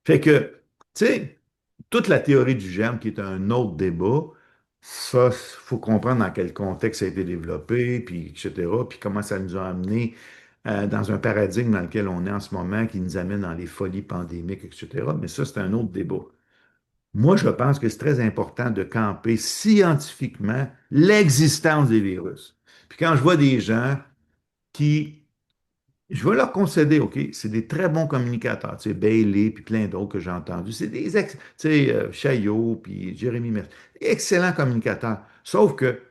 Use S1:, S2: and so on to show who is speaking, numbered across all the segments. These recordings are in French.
S1: Fait que, tu sais, toute la théorie du germe, qui est un autre débat, ça, il faut comprendre dans quel contexte ça a été développé, puis etc., puis comment ça nous a amené dans un paradigme dans lequel on est en ce moment, qui nous amène dans les folies pandémiques, etc. Mais ça, c'est un autre débat. Moi, je pense que c'est très important de camper scientifiquement l'existence des virus. Puis quand je vois des gens qui je vais leur concéder, OK, c'est des très bons communicateurs. Tu sais, Bailey, puis plein d'autres que j'ai entendus. C'est tu sais, Chaillot, puis Jérémy Mercier. Excellents communicateurs. Sauf que,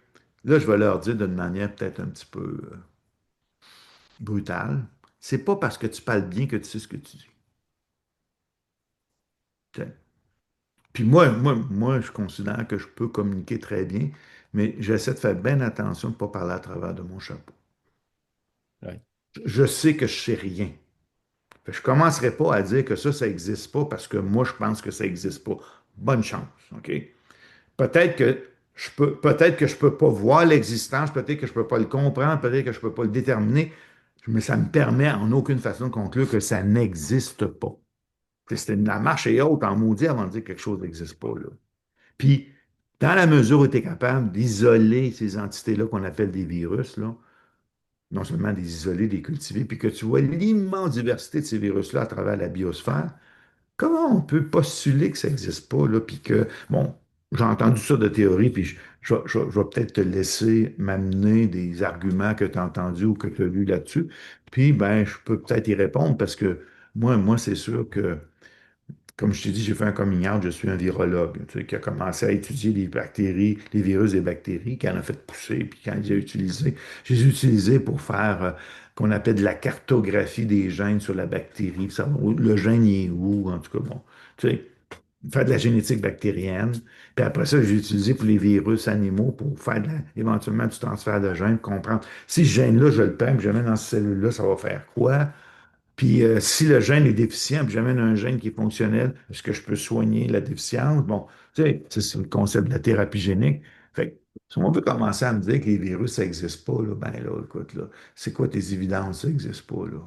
S1: là, je vais leur dire d'une manière peut-être un petit peu brutale, c'est pas parce que tu parles bien que tu sais ce que tu dis. Tu sais. Puis moi, je considère que je peux communiquer très bien, mais j'essaie de faire bien attention de ne pas parler à travers de mon chapeau.
S2: Ouais.
S1: Je sais que je sais rien. Fait que je ne commencerai pas à dire que ça n'existe pas parce que moi, je pense que ça n'existe pas. Bonne chance, OK? Peut-être que peut-être que je peux pas voir l'existence, peut-être que je peux pas le comprendre, peut-être que je peux pas le déterminer, mais ça me permet en aucune façon de conclure que ça n'existe pas. La marche est haute en maudit avant de dire que quelque chose n'existe pas, là. Puis, dans la mesure où tu es capable d'isoler ces entités-là qu'on appelle des virus, là, non seulement des isolés, des cultivés, puis que tu vois l'immense diversité de ces virus-là à travers la biosphère, comment on peut postuler que ça n'existe pas, là, puis que, bon, j'ai entendu ça de théorie, puis je vais peut-être te laisser m'amener des arguments que tu as entendus ou que tu as lus là-dessus, puis, ben, je peux peut-être y répondre parce que moi, c'est sûr que comme je t'ai dit, j'ai fait un coming out, je suis un virologue, tu sais, qui a commencé à étudier les bactéries, les virus des bactéries, qui en a fait pousser, puis quand j'ai utilisé, je les ai utilisés pour faire qu'on appelle de la cartographie des gènes sur la bactérie, savoir le gène il est où, en tout cas, bon, tu sais, faire de la génétique bactérienne. Puis après ça, j'ai utilisé pour les virus animaux pour faire éventuellement du transfert de gènes, comprendre si ce gène-là, je le prends, puis je le mets dans cette cellule-là, ça va faire quoi? Puis si le gène est déficient, puis j'amène un gène qui est fonctionnel, est-ce que je peux soigner la déficience? Bon, tu sais, c'est le concept de la thérapie génique. Fait que, si on veut commencer à me dire que les virus, ça n'existe pas, là, ben là, écoute, là, c'est quoi tes évidences? Ça n'existe pas, là.